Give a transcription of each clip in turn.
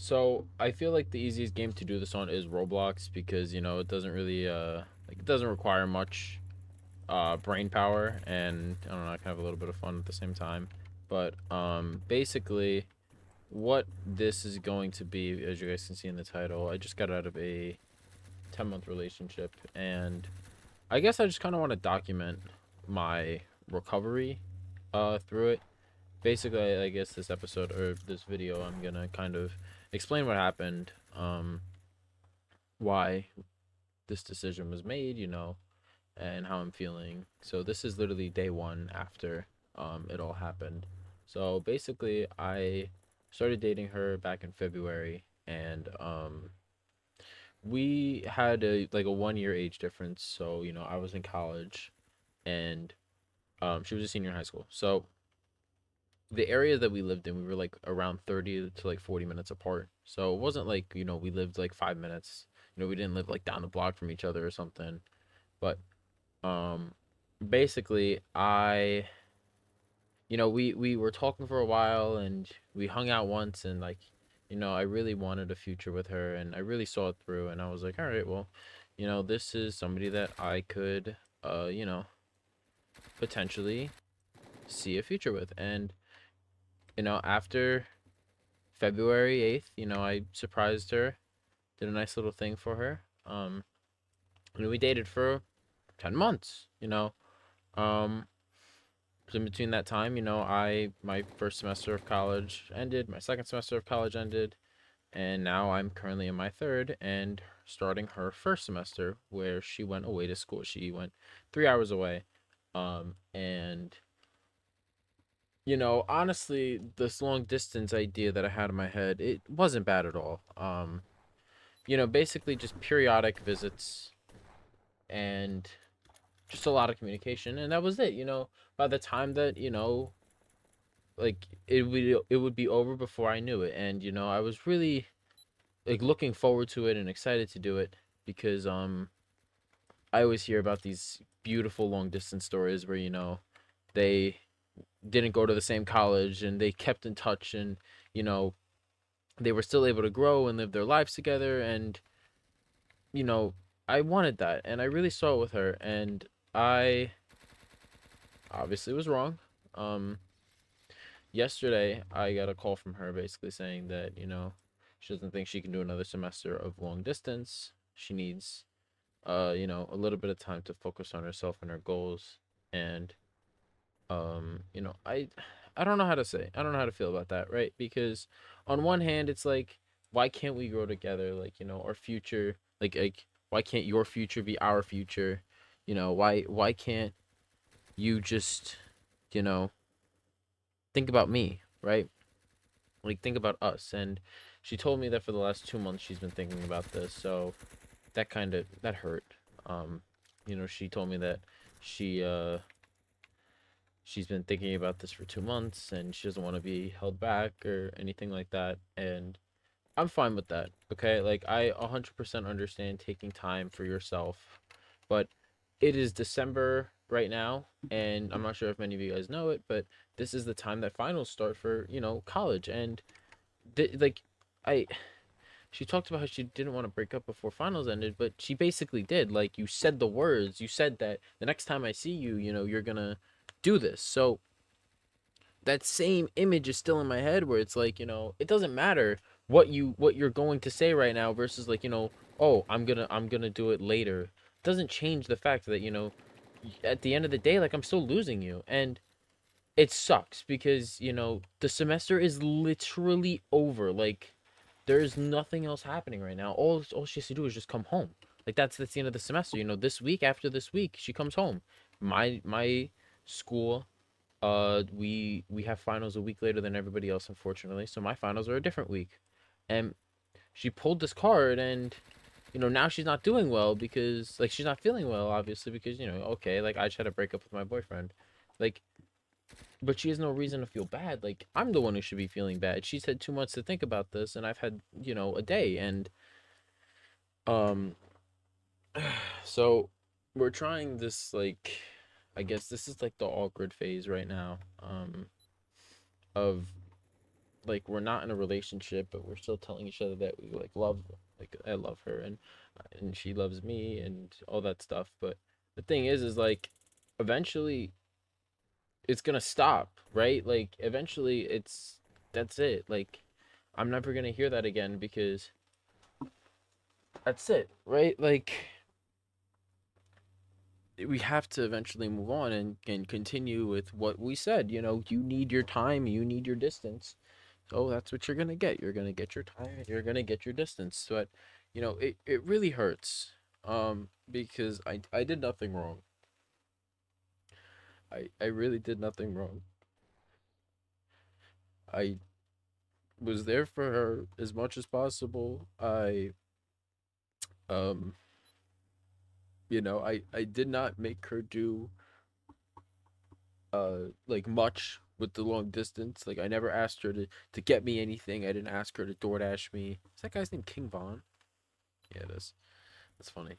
So I feel like the easiest game to do this on is Roblox because it doesn't really it doesn't require much brain power, and I don't know, I can have a little bit of fun at the same time. But basically what this is going to be, as you guys can see in the title, I just got out of a 10-month relationship, and I guess I just kind of want to document my recovery through it. Basically, I guess this episode or this video, I'm gonna kind of explain what happened, why this decision was made, and how I'm feeling. So this is literally day one after it all happened. So basically, I started dating her back in February, and we had a 1 year age difference. So I was in college, and she was a senior in high school. So the area that we lived in, we were like around 30 to like 40 minutes apart. So it wasn't like, we lived like 5 minutes. We didn't live like down the block from each other or something. But um basically we were talking for a while, and we hung out once, and like, I really wanted a future with her, and I really saw it through, and I was like, all right, well, this is somebody that I could potentially see a future with. And after February 8th, I surprised her, did a nice little thing for her. And we dated for 10 months, Um, so in between that time, my first semester of college ended, my second semester of college ended, and now I'm currently in my third and starting her first semester where she went away to school. She went 3 hours away. And honestly, this long distance idea that I had in my head, it wasn't bad at all. Basically just periodic visits and just a lot of communication, and that was it. By the time that like it would be over before I knew it, and I was really like looking forward to it and excited to do it because I always hear about these beautiful long distance stories where they didn't go to the same college and they kept in touch, and you know they were still able to grow and live their lives together. And you know I wanted that, and I really saw it with her, and I obviously was wrong. um Yesterday I got a call from her basically saying that she doesn't think she can do another semester of long distance. She needs a little bit of time to focus on herself and her goals. And I don't know how to say. I don't know how to feel about that, right? Because on one hand it's like, why can't we grow together? Like, our future, like why can't your future be our future? Why can't you just, you know, think about me, right? Like, think about us. And she told me that for the last 2 months she's been thinking about this. So that hurt. She told me that she she's been thinking about this for 2 months, and she doesn't want to be held back or anything like that. And I'm fine with that. Okay, like, I 100% understand taking time for yourself, but it is December right now, and I'm not sure if many of you guys know it, but this is the time that finals start for college. And like, I she talked about how she didn't want to break up before finals ended, but she basically did. Like, you said the words. You said that the next time I see you, you're gonna do this. So that same image is still in my head, where it's like, it doesn't matter what you're going to say right now versus, like, oh, I'm gonna do it later. It doesn't change the fact that, at the end of the day, like, I'm still losing you. And it sucks because, the semester is literally over. Like, there's nothing else happening right now. All she has to do is just come home. Like, that's the end of the semester. This week, after this week, she comes home. My school, we have finals a week later than everybody else, unfortunately. So my finals are a different week. And she pulled this card, and now she's not doing well because, like, she's not feeling well, obviously, because, okay, like, I just had to break up with my boyfriend. Like, but she has no reason to feel bad. Like, I'm the one who should be feeling bad. She's had 2 months to think about this, and I've had, a day. And um so we're trying this, like, I guess this is like the awkward phase right now, of like we're not in a relationship, but we're still telling each other that we like love, like I love her and she loves me and all that stuff. But the thing is like eventually it's gonna stop, right? Like eventually it's that's it. Like I'm never gonna hear that again because that's it, right? Like we have to eventually move on and continue with what we said. You know, you need your time, you need your distance. So that's what you're gonna get. You're gonna get your time and you're gonna get your distance. But you know, it really hurts. Because I did nothing wrong. I really did nothing wrong. I was there for her as much as possible. Um I did not make her do like much with the long distance. Like I never asked her to get me anything. I didn't ask her to DoorDash me. Is that guy's name King Von? Yeah, it is. That's funny.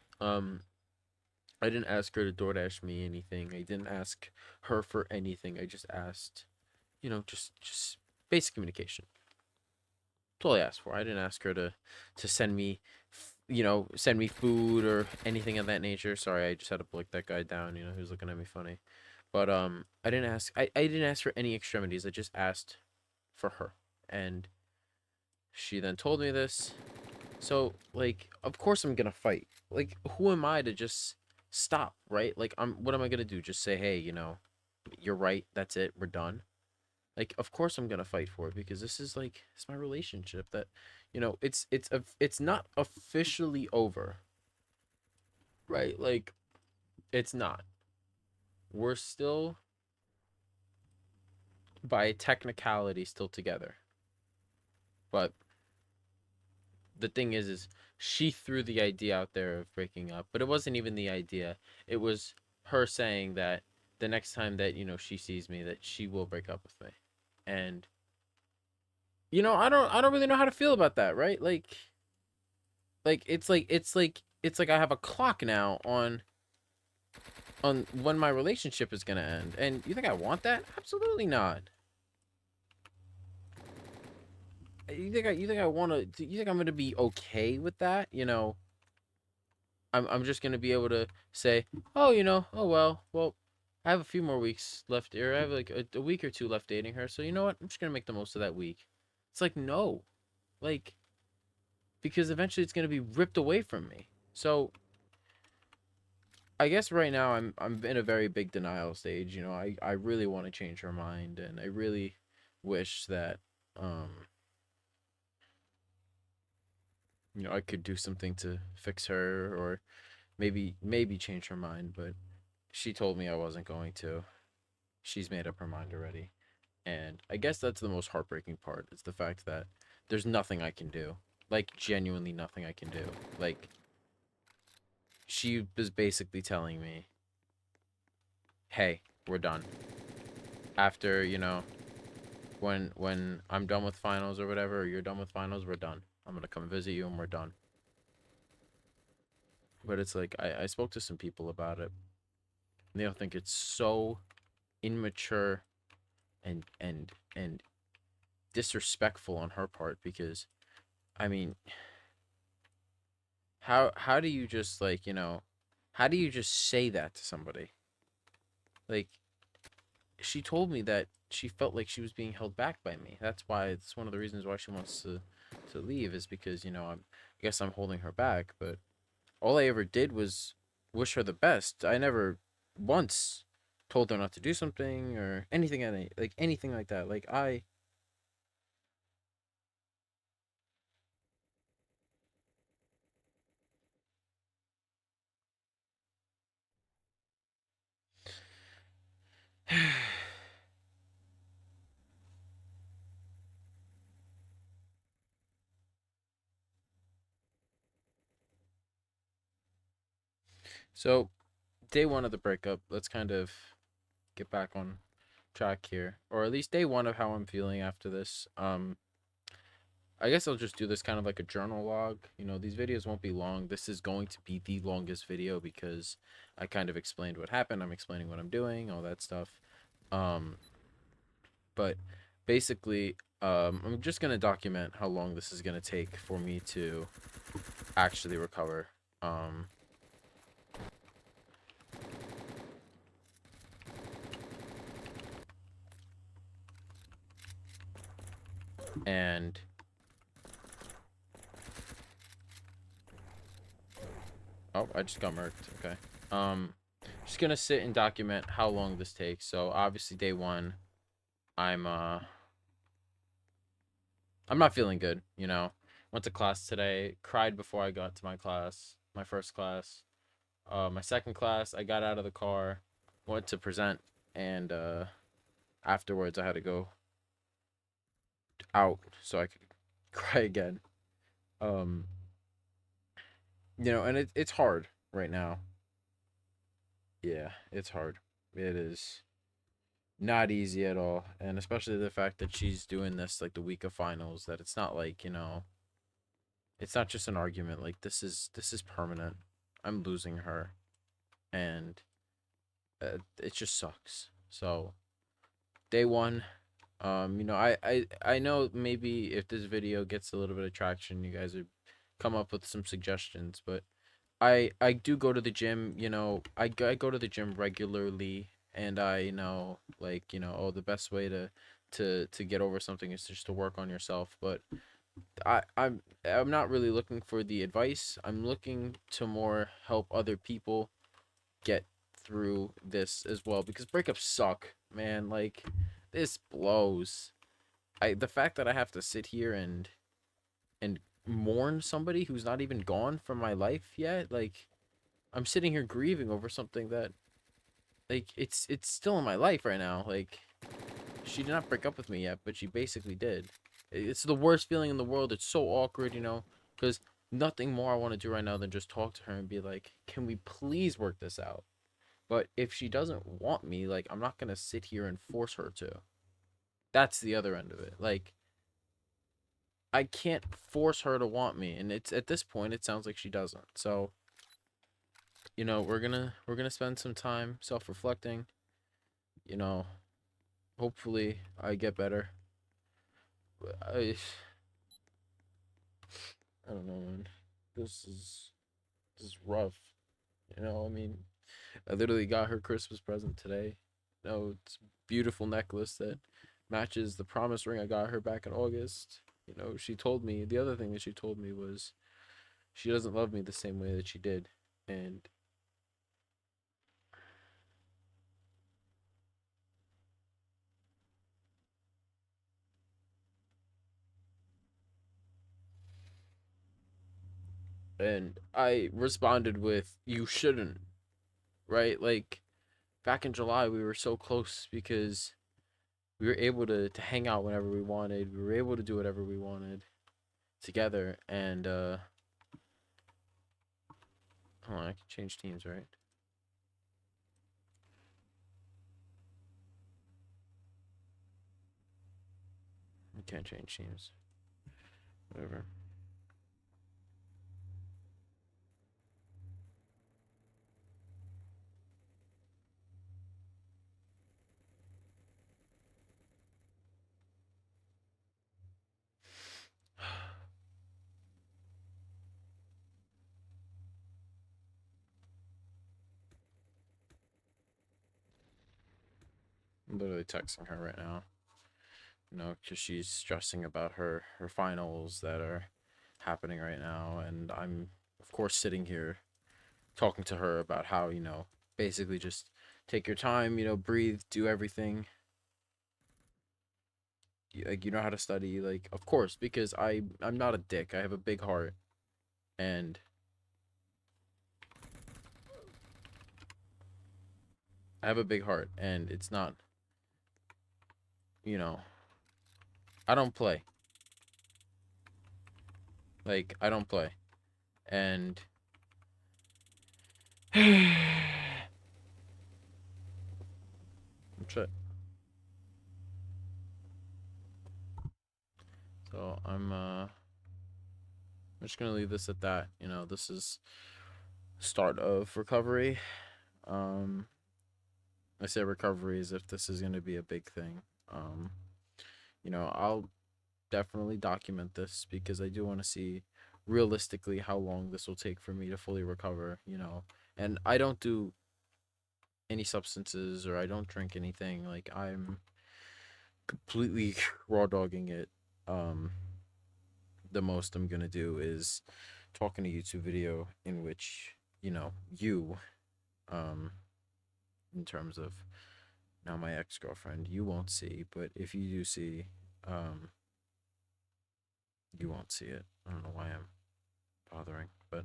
I didn't ask her to DoorDash me anything. I didn't ask her for anything. I just asked, just basic communication. That's all I asked for. I didn't ask her to send me, send me food or anything of that nature. Sorry, I just had to blick that guy down. You know, he was looking at me funny. But I didn't ask. I didn't ask for any extremities. I just asked for her, and she then told me this. So like, of course I'm gonna fight. Like, who am I to just stop, right? Like, What am I gonna do? Just say, hey, you're right. That's it. We're done. Like, of course I'm gonna fight for it because this is like it's my relationship that, it's not officially over, right? Like, it's not. We're still by technicality still together, but the thing is she threw the idea out there of breaking up, but it wasn't even the idea. It was her saying that the next time that she sees me, that she will break up with me, and I don't really know how to feel about that, right? Like I have a clock now on when my relationship is gonna end, and you think I want that? Absolutely not. You think I want to? You think I'm gonna be okay with that? I'm just gonna be able to say, oh, oh well, I have a few more weeks left, or I have like a week or two left dating her. So you know what? I'm just gonna make the most of that week. It's like no, like because eventually it's gonna be ripped away from me. So I guess right now I'm in a very big denial stage. I really want to change her mind, and I really wish that um I could do something to fix her or maybe change her mind, but she told me I wasn't going to. She's made up her mind already. And I guess that's the most heartbreaking part. It's the fact that there's nothing I can do. Like genuinely nothing I can do. Like she was basically telling me, "Hey, we're done." After, when I'm done with finals or whatever, or you're done with finals, we're done. I'm going to come visit you and we're done. But it's like I spoke to some people about it. And they don't think it's so immature and disrespectful on her part because I mean, how do you just like, how do you just say that to somebody? Like she told me that she felt like she was being held back by me. That's why it's one of the reasons why she wants to leave is because, I guess I'm holding her back, but all I ever did was wish her the best. I never once told her not to do something or anything like that. Like I So, day one of the breakup, let's kind of get back on track here, or at least day one of how I'm feeling after this. I guess I'll just do this kind of like a journal log. These videos won't be long. This is going to be the longest video because I kind of explained what happened. I'm explaining what I'm doing, all that stuff. Um, but basically, I'm just gonna document how long this is gonna take for me to actually recover. Um, and oh, I just got murked. Okay. Um, just gonna sit and document how long this takes. So obviously day one, I'm uh I'm not feeling good, you know. Went to class today, cried before I got to my class, my first class. My second class, I got out of the car, went to present, and afterwards I had to go out so I could cry again. Um, and it's hard right now. Yeah, it's hard. It is not easy at all, and especially the fact that she's doing this like the week of finals. That it's not like it's not just an argument. Like this is permanent. I'm losing her, and it just sucks. So day one, I know maybe if this video gets a little bit of traction, you guys would come up with some suggestions, but I do go to the gym, I go to the gym regularly, and I know, like, oh, the best way to get over something is just to work on yourself. But I'm not really looking for the advice. I'm looking to more help other people get through this as well, because breakups suck, man. Like, this blows. The fact that I have to sit here and mourn somebody who's not even gone from my life yet, like, I'm sitting here grieving over something that, like, it's still in my life right now. Like, she did not break up with me yet, but she basically did. It's the worst feeling in the world. It's so awkward, because nothing more I want to do right now than just talk to her and be like, can we please work this out? But if she doesn't want me, like, I'm not gonna sit here and force her to. That's the other end of it. Like, I can't force her to want me, and it's at this point it sounds like she doesn't. So, we're gonna spend some time self-reflecting. You know, hopefully I get better. I I don't know, man. This is this is rough. I mean, I literally got her Christmas present today. It's a beautiful necklace that matches the promise ring I got her back in August. She told me, the other thing that she told me was she doesn't love me the same way that she did. And I responded with, "You shouldn't," right? Like, back in July, we were so close because we were able to hang out whenever we wanted. We were able to do whatever we wanted together. And hold on, I can change teams, right? I can't change teams. Whatever. I'm literally texting her right now. Because she's stressing about her finals that are happening right now, and I'm of course sitting here talking to her about how, basically just take your time, breathe, do everything. Like, you know how to study, like, of course, because I'm not a dick. I have a big heart, and it's not, you know, I don't play. Like, I don't play. And shit. So I'm just gonna leave this at that. This is start of recovery. Um, I say recovery as if this is gonna be a big thing. Um, I'll definitely document this because I do want to see realistically how long this will take for me to fully recover, you know. And I don't do any substances or I don't drink anything. Like I'm completely raw dogging it. Um the most I'm gonna do is talk in a YouTube video in which, you know, you, um, in terms of now my ex girlfriend, you won't see, but if you do see, um, you won't see it. I don't know why I'm bothering, but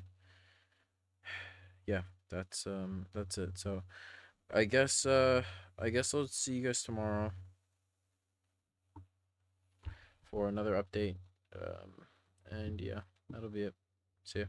yeah, that's it. So I guess I guess I'll see you guys tomorrow for another update. And yeah, that'll be it. See ya.